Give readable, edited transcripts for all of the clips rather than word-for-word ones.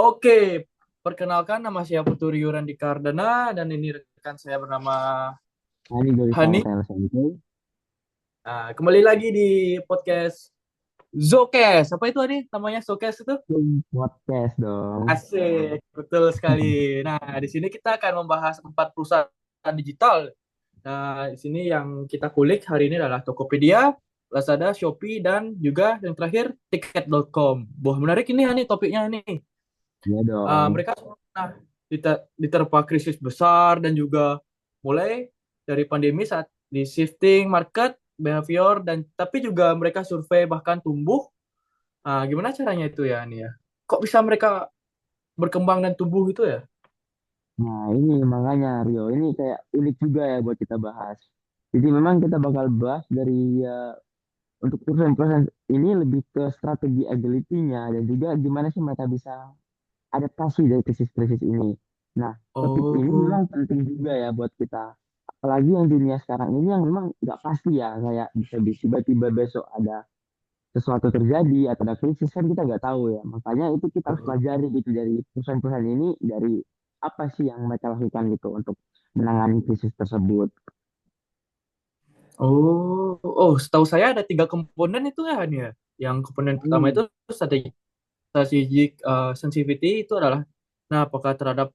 Oke, perkenalkan nama saya Putu Rio Randika Ardana dan ini rekan saya bernama Ini dari Hani. Salatiel Santai. Nah, kembali lagi di podcast Zocast. Apa itu Hani? Namanya Zocast itu? Podcast dong. Asik, betul sekali. Nah, di sini kita akan membahas 4 perusahaan digital. Nah, di sini yang kita kulik hari ini adalah Tokopedia, Lazada, Shopee, dan juga yang terakhir Tiket.com. Wah, menarik ini Hani topiknya nih. Iya dong. Mereka pernah diterpa krisis besar dan juga mulai dari pandemi saat di shifting market behavior dan tapi juga mereka survei bahkan tumbuh. Gimana caranya itu ya Nia? Kok bisa mereka berkembang dan tumbuh itu ya? Nah, ini makanya Rio, ini kayak unik juga ya buat kita bahas. Jadi memang kita bakal bahas dari untuk perusahaan-perusahaan ini lebih ke strategi agility-nya dan juga gimana sih mereka bisa adaptasi dari krisis-krisis ini. Nah, topik ini Oh, memang penting juga ya buat kita. Apalagi yang dunia sekarang ini yang memang nggak pasti ya, kayak bisa tiba-tiba besok ada sesuatu terjadi atau ada krisis kan kita nggak tahu ya. Makanya itu kita harus pelajari gitu dari perusahaan-perusahaan ini dari apa sih yang mereka lakukan gitu untuk menangani krisis tersebut. oh, setahu saya ada 3 komponen itu ya Nia. Yang komponen pertama Hmm. itu strategic sensitivity itu adalah, nah, apakah terhadap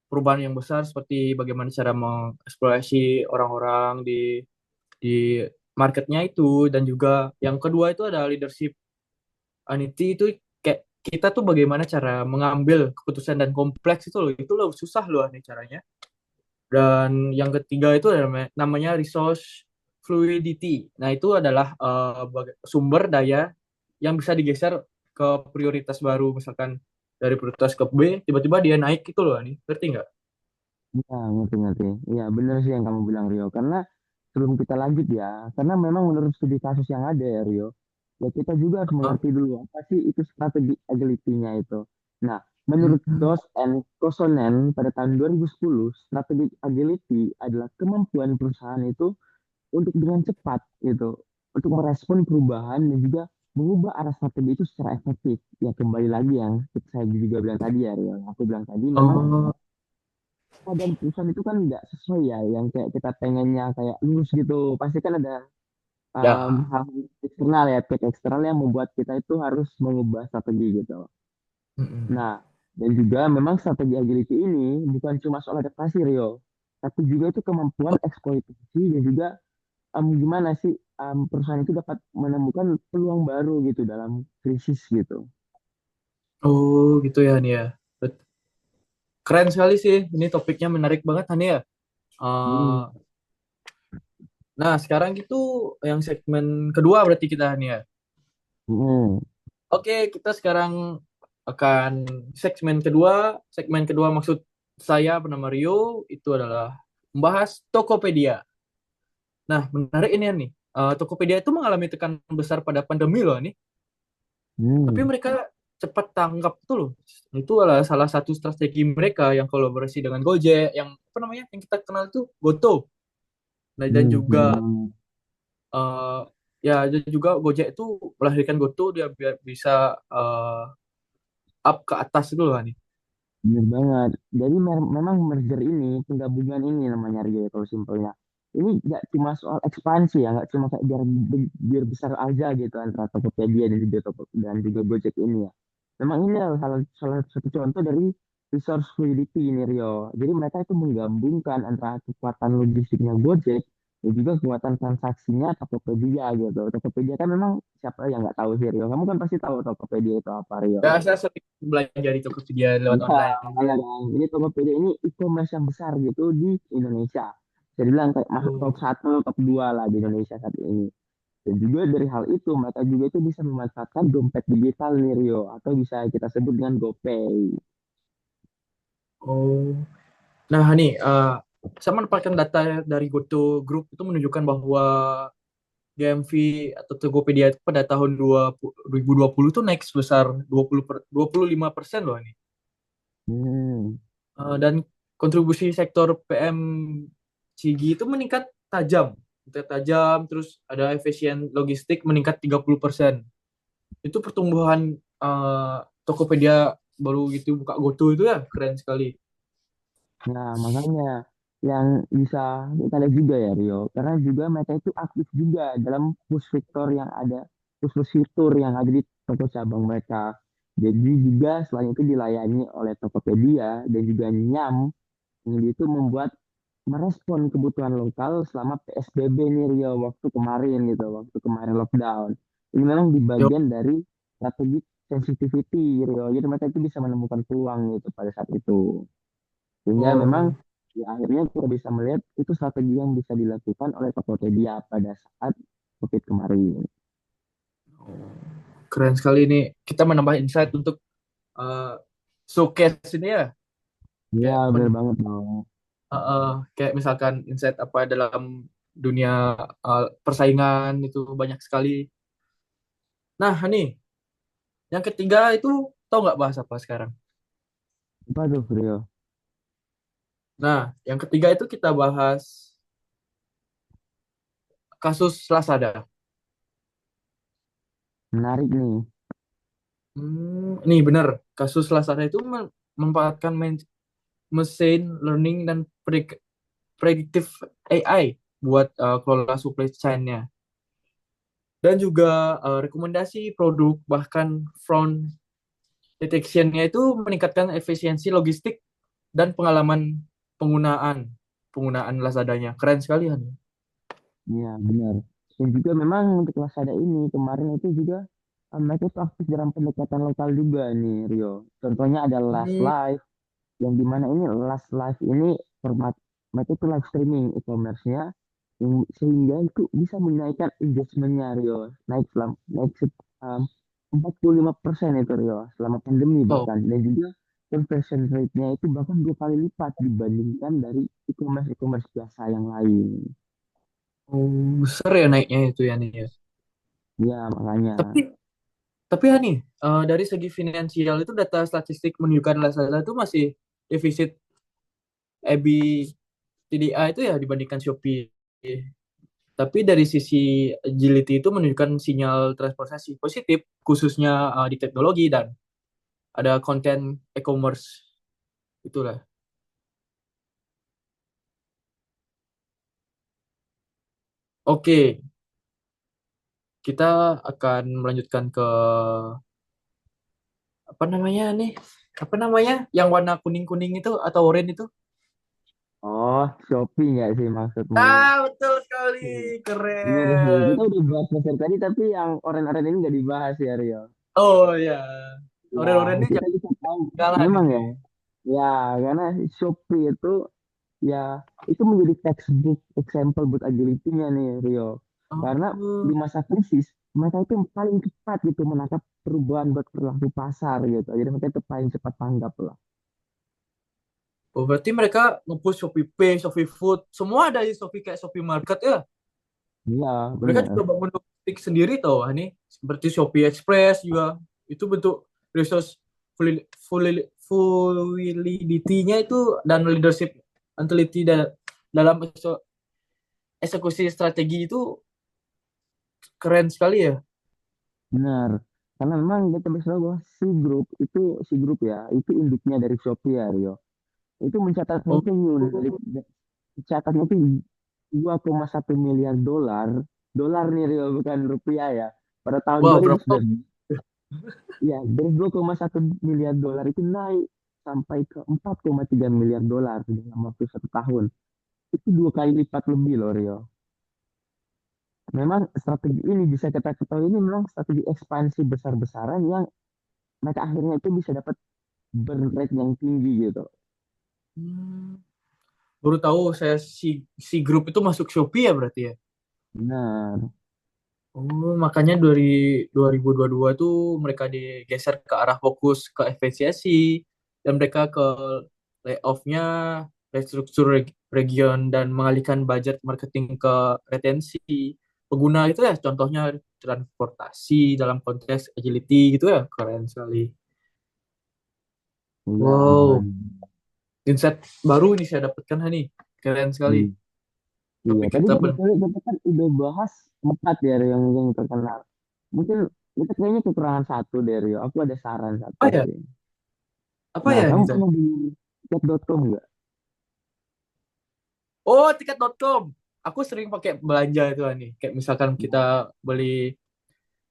perubahan yang besar seperti bagaimana cara mengeksplorasi orang-orang di marketnya itu, dan juga yang kedua itu ada leadership anxiety itu, kayak kita tuh bagaimana cara mengambil keputusan dan kompleks itu loh susah loh nih caranya. Dan yang ketiga itu namanya resource fluidity. Nah, itu adalah sumber daya yang bisa digeser ke prioritas baru, misalkan dari prioritas ke B tiba-tiba dia naik itu loh nih, ngerti nggak? Ya, ngerti-ngerti. Iya, benar sih yang kamu bilang Rio. Karena sebelum kita lanjut ya, karena memang menurut studi kasus yang ada ya Rio, ya kita juga harus Hah? mengerti dulu apa sih itu strategi agility-nya itu. Nah, menurut Hmm. Dos and Kosonen pada tahun 2010, strategi agility adalah kemampuan perusahaan itu untuk dengan cepat gitu, untuk merespon perubahan dan juga mengubah arah strategi itu secara efektif. Ya kembali lagi yang saya juga bilang tadi ya Rio, yang aku bilang tadi memang Oh, keadaan perusahaan itu kan nggak sesuai ya yang kayak kita pengennya kayak lurus gitu pasti kan ada ya. hal eksternal ya pihak eksternal yang membuat kita itu harus mengubah strategi gitu. Mm-mm. Nah, dan juga memang strategi agility ini bukan cuma soal adaptasi Rio, tapi juga itu kemampuan eksploitasi dan juga gimana sih perusahaan itu dapat menemukan peluang baru gitu dalam krisis gitu. Oh, gitu ya Nia. Keren sekali sih. Ini topiknya menarik banget Nia. Hmm. Uh, nah, sekarang gitu yang segmen kedua berarti kita Nia. Hmm. Oke, kita sekarang akan segmen kedua. Segmen kedua maksud saya bernama Rio itu adalah membahas Tokopedia. Nah, menarik ini nih. Tokopedia itu mengalami tekanan besar pada pandemi loh nih. Tapi Hmm. mereka cepat tanggap tuh loh. Itu adalah salah satu strategi mereka yang kolaborasi dengan Gojek, yang apa namanya, yang kita kenal itu Goto. Nah, dan Hmm. juga Hmm. eh, ya dan juga Gojek itu melahirkan Goto dia biar bisa up ke atas itu loh nih. Bener banget. Jadi memang merger ini, penggabungan ini namanya Rio ya, kalau simpelnya. Ini nggak cuma soal ekspansi ya, nggak cuma kayak biar besar aja gitu antara Tokopedia dan juga dan juga Gojek ini ya. Memang ini adalah salah satu contoh dari resource fluidity ini Rio. Jadi mereka itu menggabungkan antara kekuatan logistiknya Gojek dan juga kekuatan transaksinya Tokopedia gitu. Tokopedia kan memang siapa yang nggak tahu sih Rio. Kamu kan pasti tahu Tokopedia itu apa Rio. Ya, saya sering belanja di Tokopedia lewat Iya, online. makanya kan. Ini Tokopedia ini e-commerce yang besar gitu di Indonesia. Jadi bilang kayak masuk top Oh, satu, top 2 lah di Indonesia saat ini. Dan juga dari hal itu, mereka juga itu bisa memanfaatkan dompet digital nih Rio. Atau bisa kita sebut dengan GoPay. oh. Nah, nih, saya mendapatkan data dari Goto Group itu menunjukkan bahwa GMV atau Tokopedia itu pada tahun 2020 tuh naik sebesar 25% loh ini. Hmm. Dan kontribusi sektor PMCG itu meningkat tajam. Meningkat tajam, terus ada efisien logistik meningkat 30%. Itu pertumbuhan Tokopedia baru gitu buka GoTo itu ya keren sekali. Nah, makanya yang bisa kita lihat juga ya Rio, karena juga mereka itu aktif juga dalam push fitur yang ada di toko cabang mereka. Jadi juga selain itu dilayani oleh Tokopedia dan juga Nyam, yang itu membuat merespon kebutuhan lokal selama PSBB nih Rio waktu kemarin gitu, waktu kemarin lockdown. Ini memang di Yo, bagian dari strategi sensitivity Rio. Jadi mereka itu bisa menemukan peluang gitu pada saat itu. Sehingga memang oh, ya akhirnya kita bisa melihat itu strategi yang bisa dilakukan oleh Tokopedia pada saat COVID kemarin. keren sekali ini. Kita menambah insight untuk eh, showcase ini ya. Iya, Kayak benar banget dong. kayak misalkan insight apa dalam dunia persaingan itu banyak sekali. Nah, nih yang ketiga itu tahu nggak bahas apa sekarang? Apa tuh, Rio? Nah, yang ketiga itu kita bahas kasus Lazada. Menarik nih. Nih bener, kasus Lazada itu memanfaatkan mesin learning dan predictive AI buat kelola supply chain-nya. Dan juga rekomendasi produk bahkan front detection-nya itu meningkatkan efisiensi logistik dan pengalaman penggunaan penggunaan Lazadanya. Keren sekali Han. Iya, benar. Dan juga memang untuk Lazada ini kemarin itu juga mereka itu aktif dalam pendekatan lokal juga nih, Rio. Contohnya ada Last Hmm, Live, yang dimana ini Last Live ini format mereka itu live streaming e-commerce-nya sehingga itu bisa menaikkan engagement-nya Rio naik 45% itu Rio selama pandemi oh, bahkan dan juga conversion rate-nya itu bahkan 2 kali lipat dibandingkan dari e-commerce biasa yang lain. oh, besar ya naiknya itu ya nih ya. Ya makanya. Tapi tapi ya nih dari segi finansial itu data statistik menunjukkan Lazada itu masih defisit EBITDA itu ya dibandingkan Shopee. Tapi dari sisi agility itu menunjukkan sinyal transportasi positif, khususnya di teknologi dan ada konten e-commerce itulah. Oke, kita akan melanjutkan ke apa namanya nih? Apa namanya? Yang warna kuning-kuning itu atau oranye itu? Oh, Shopee nggak sih maksudmu? Betul sekali. Bener sih. Kita Keren. udah bahas pasar tadi, tapi yang oren-oren ini nggak dibahas ya, Rio. Oh ya, Ya, oranye-oranye ini kita jangan bisa tahu. ketinggalan Memang ini. ya, ya karena Shopee itu ya itu menjadi textbook example buat agility-nya nih, Rio. Karena di Oh, masa krisis, mereka itu yang paling cepat gitu menangkap perubahan buat perilaku pasar gitu. Jadi mereka itu paling cepat tanggap lah. oh, berarti mereka nge-push Shopee Pay, Shopee Food, semua ada di Shopee kayak Shopee Market ya. Iya, Mereka bener. juga bangun logistik sendiri tau, Wah, nih seperti Shopee Express juga itu bentuk resource fluidity-nya itu dan leadership agility dalam eksekusi strategi itu keren sekali ya. Benar. Karena memang kita bisa tahu bahwa si grup ya, itu induknya dari Shopee ya, Rio. Itu mencatat Oh, revenue catatnya itu 2,1 miliar dolar. Dolar nih Rio, bukan rupiah ya. Pada tahun wow, berapa? 2019. Ya, dari 2,1 miliar dolar itu naik sampai ke 4,3 miliar dolar dalam waktu 1 tahun. Itu 2 kali lipat lebih loh Rio. Memang strategi ini bisa kita ketahui ini memang strategi ekspansi besar-besaran yang mereka akhirnya itu bisa dapat burn rate yang tinggi gitu. Hmm, baru tahu saya si grup itu masuk Shopee ya berarti ya. Benar. Oh, makanya dari 2022 tuh mereka digeser ke arah fokus ke efisiensi dan mereka ke layoff-nya, restruktur region dan mengalihkan budget marketing ke retensi pengguna itu ya, contohnya transportasi dalam konteks agility gitu ya, keren sekali. Iya, Wow, makanya. insight baru ini saya dapatkan nih, keren sekali. Hmm. Iya, Topik tadi kita kita kan udah bahas 4 ya Rio, yang terkenal. Mungkin kita kayaknya kekurangan satu deh Rio. Aku ada saran satu apa ya? sih. Apa Nah, ya kamu ini teh? pernah di tiket.com nggak? Oh, tiket.com. Aku sering pakai belanja itu nih. Kayak misalkan kita Nah, beli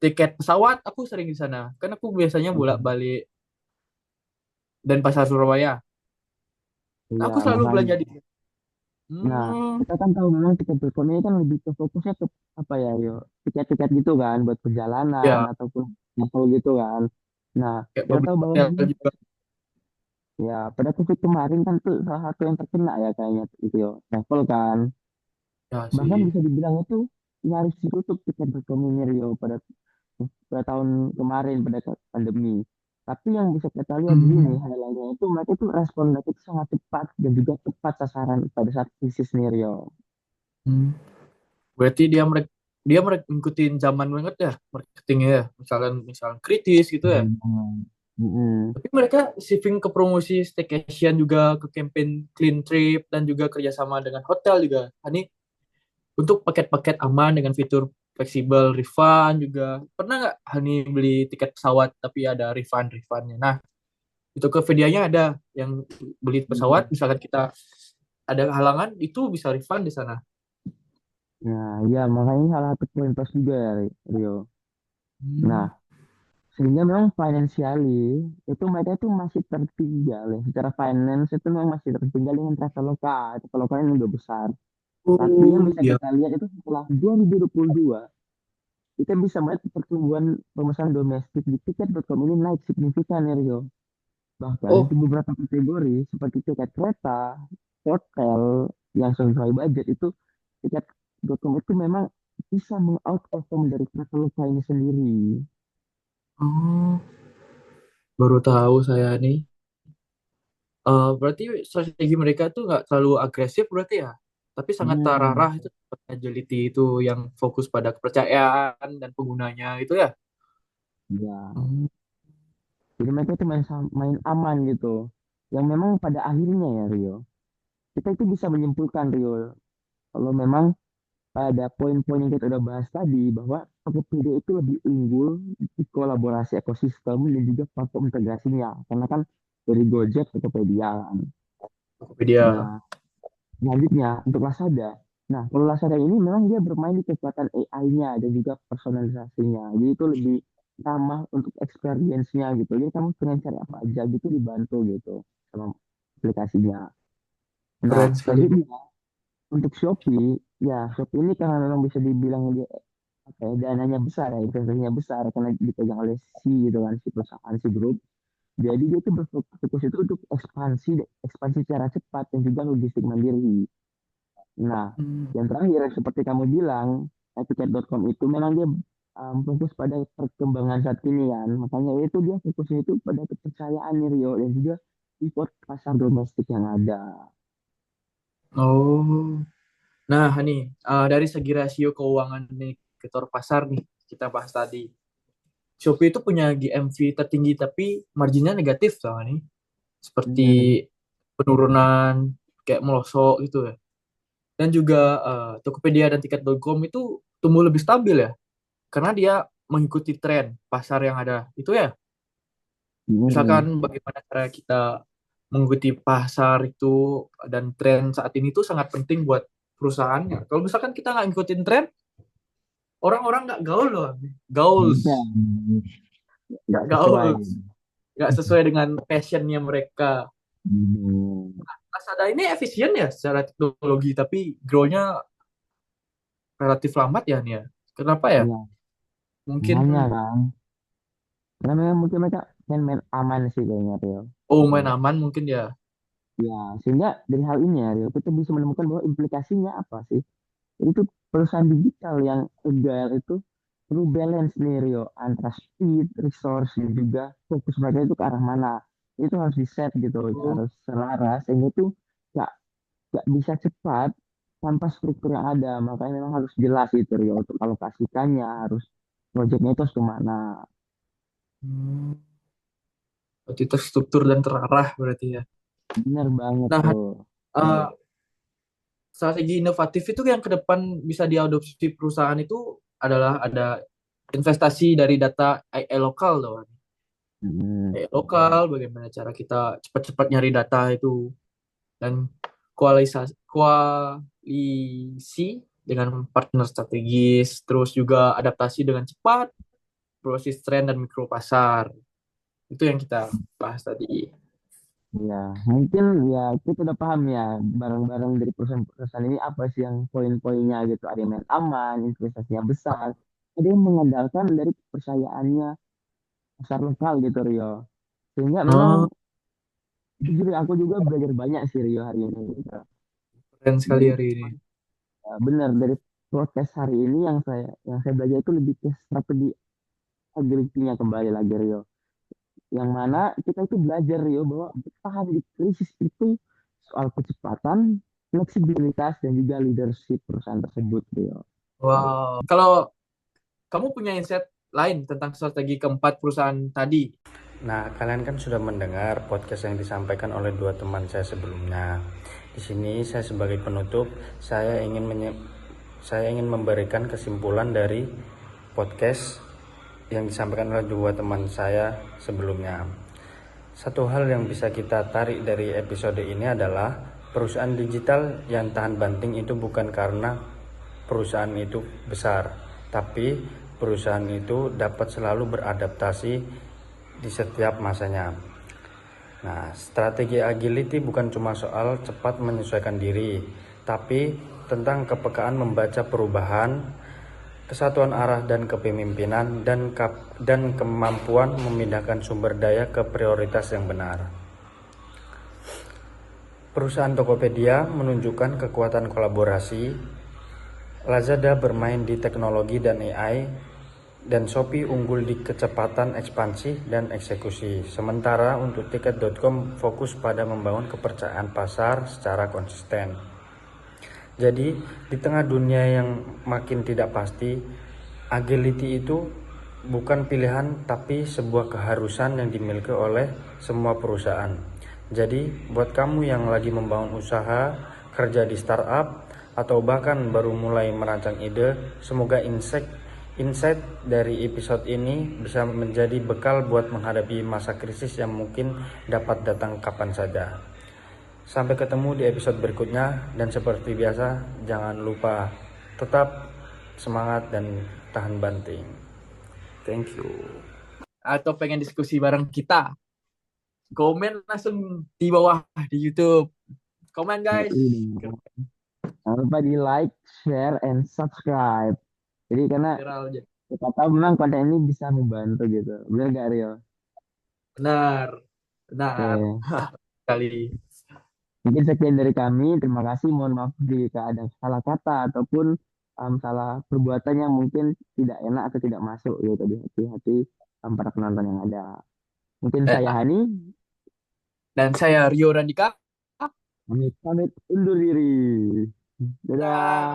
tiket pesawat, aku sering di sana. Kan aku biasanya mm, bolak-balik Denpasar Surabaya. iya Aku selalu makanya. belanja di. Nah, Hmm, kita kan tahu memang tiket.com ini kan lebih ke fokusnya ke apa ya, yo, tiket-tiket gitu kan buat perjalanan ya, ataupun travel gitu kan. Nah, kayak kita beli tahu bahwa hotel memang juga. ya pada COVID kemarin kan tuh salah satu yang terkena ya kayaknya itu yo, travel kan. Ya Bahkan sih. bisa dibilang itu nyaris ditutup tiket.com ini Rio pada tahun kemarin pada pandemi. Tapi yang bisa kita lihat di sini Hmm, highlightnya itu mereka itu respon mereka itu sangat cepat dan juga tepat sasaran pada saat krisis nih Rio. hmm. Berarti dia mereka ngikutin zaman banget ya marketingnya ya. Misalkan kritis gitu ya. Mm-mm. Tapi mereka shifting ke promosi staycation juga, ke campaign clean trip, dan juga kerjasama dengan hotel juga. Ini untuk paket-paket aman dengan fitur fleksibel refund juga. Pernah nggak Hani beli tiket pesawat tapi ada refundnya? Nah, itu ke videonya ada yang beli pesawat, Mm-mm. misalkan kita ada halangan, itu bisa refund di sana. Nah, ya makanya ini salah satu poin plus juga ya Rio. Nah, Hmm. sehingga memang financially itu mereka itu masih tertinggal ya. Secara finance itu memang masih tertinggal dengan Traveloka. Traveloka ini udah besar. Tapi yang Oh bisa iya. kita lihat itu setelah 2022, kita bisa melihat pertumbuhan pemesanan domestik di tiket.com ini naik signifikan ya Rio. Bahkan Oh, untuk beberapa kategori seperti tiket kereta, hotel yang sesuai budget itu tiket.com itu memang bisa mengoutperform dari Traveloka ini sendiri. oh, baru tahu saya nih. Berarti strategi mereka tuh nggak terlalu agresif berarti ya, tapi sangat Hmm, terarah itu seperti agility itu yang fokus pada kepercayaan dan penggunanya itu ya. ya. Hmm. Jadi mereka itu main aman gitu. Yang memang pada akhirnya ya Rio, kita itu bisa menyimpulkan Rio, kalau memang pada poin-poin yang kita udah bahas tadi bahwa Tokopedia itu lebih unggul di kolaborasi ekosistem dan juga platform integrasinya karena kan dari Gojek ke Tokopedia kan. Tokopedia. Nah, selanjutnya untuk Lazada. Nah, kalau Lazada ini memang dia bermain di kekuatan AI-nya dan juga personalisasinya. Jadi itu lebih ramah untuk experience-nya gitu. Jadi kamu pengen cari apa aja gitu dibantu gitu sama aplikasinya. Nah, Keren sekali. selanjutnya untuk Shopee, ya Shopee ini karena memang bisa dibilang dia apa ya, dananya besar ya, investasinya besar karena dipegang oleh si gitu kan, si perusahaan, si grup. Jadi dia itu berfokus itu untuk ekspansi secara cepat dan juga logistik mandiri. Nah, Hmm. yang terakhir seperti kamu bilang, tiket.com itu memang dia fokus pada perkembangan saat ini kan. Makanya itu dia fokusnya itu pada kepercayaan nih Rio dan juga import pasar domestik yang ada. Oh, nah nih, dari segi rasio keuangan indikator pasar nih kita bahas tadi. Shopee itu punya GMV tertinggi tapi marginnya negatif soalnya nih, seperti Hmm, penurunan kayak melosok gitu ya. Dan juga Tokopedia dan Tiket.com itu tumbuh lebih stabil ya, karena dia mengikuti tren pasar yang ada. Itu ya, misalkan hmm, bagaimana cara kita mengikuti pasar itu dan tren saat ini tuh sangat penting buat perusahaannya. Kalau misalkan kita nggak ngikutin tren, orang-orang nggak gaul loh. Gaul, bisa nggak nggak gaul, sesuai. nggak sesuai dengan passionnya mereka. Hmm, Lazada ini efisien ya secara teknologi, tapi grow-nya relatif lambat ya nih ya. Kenapa ya? ya, Mungkin, makanya kan. Karena memang mungkin mereka main aman sih kayaknya Rio. oh, Gitu. main aman mungkin ya. Ya, sehingga dari hal ini ya Rio, kita bisa menemukan bahwa implikasinya apa sih? Jadi itu perusahaan digital yang agile itu perlu balance nih Rio antara speed, resource, dan juga fokus mereka itu ke arah mana. Itu harus di set gitu, Oh, harus selaras sehingga itu nggak nggak bisa cepat tanpa struktur yang ada. Makanya memang harus jelas gitu Rio untuk alokasikannya, harus proyeknya itu harus kemana. hmm, berarti terstruktur dan terarah berarti ya. Bener banget Nah, tuh. eh, strategi inovatif itu yang ke depan bisa diadopsi perusahaan itu adalah ada investasi dari data AI lokal loh. lokal, bagaimana cara kita cepat-cepat nyari data itu, dan koalisi dengan partner strategis, terus juga adaptasi dengan cepat, proses tren dan mikro pasar. Itu yang kita bahas tadi. Ya, mungkin ya kita udah paham ya barang-barang dari perusahaan-perusahaan ini apa sih yang poin-poinnya gitu. Ada yang main aman, investasinya besar, ada yang mengandalkan dari kepercayaannya pasar lokal gitu Rio. Sehingga memang Oh, jujur ya, aku juga belajar banyak sih Rio hari ini gitu. keren sekali Dari hari ini. benar dari podcast hari ini yang saya belajar itu lebih ke strategi agrikinya kembali lagi Rio. Yang mana kita itu belajar Rio bahwa bertahan di krisis itu soal kecepatan, fleksibilitas dan juga leadership perusahaan tersebut Rio. Wow. Kalau kamu punya insight lain tentang strategi keempat perusahaan tadi. Nah, kalian kan sudah mendengar podcast yang disampaikan oleh dua teman saya sebelumnya. Di sini saya sebagai penutup, saya ingin memberikan kesimpulan dari podcast yang disampaikan oleh dua teman saya sebelumnya. Satu hal yang bisa kita tarik dari episode ini adalah perusahaan digital yang tahan banting itu bukan karena perusahaan itu besar, tapi perusahaan itu dapat selalu beradaptasi di setiap masanya. Nah, strategi agility bukan cuma soal cepat menyesuaikan diri, tapi tentang kepekaan membaca perubahan, kesatuan arah dan kepemimpinan, dan kemampuan memindahkan sumber daya ke prioritas yang benar. Perusahaan Tokopedia menunjukkan kekuatan kolaborasi, Lazada bermain di teknologi dan AI, dan Shopee unggul di kecepatan ekspansi dan eksekusi. Sementara untuk tiket.com fokus pada membangun kepercayaan pasar secara konsisten. Jadi, di tengah dunia yang makin tidak pasti, agility itu bukan pilihan tapi sebuah keharusan yang dimiliki oleh semua perusahaan. Jadi, buat kamu yang lagi membangun usaha, kerja di startup, atau bahkan baru mulai merancang ide, semoga insight dari episode ini bisa menjadi bekal buat menghadapi masa krisis yang mungkin dapat datang kapan saja. Sampai ketemu di episode berikutnya, dan seperti biasa, jangan lupa tetap semangat dan tahan banting. Thank you. Atau pengen diskusi bareng kita, komen langsung di bawah di YouTube. Komen guys. Jangan lupa di like, share, and subscribe. Jadi karena Viral aja. kita tahu memang konten ini bisa membantu gitu. Benar gak Rio? Benar, benar Oke. sekali. Mungkin sekian dari kami. Terima kasih. Mohon maaf jika ada salah kata ataupun salah perbuatan yang mungkin tidak enak atau tidak masuk gitu di hati-hati para penonton yang ada. Mungkin saya Eh, Hani, Dan saya Rio Randika. pamit undur diri. Dah. Dadah.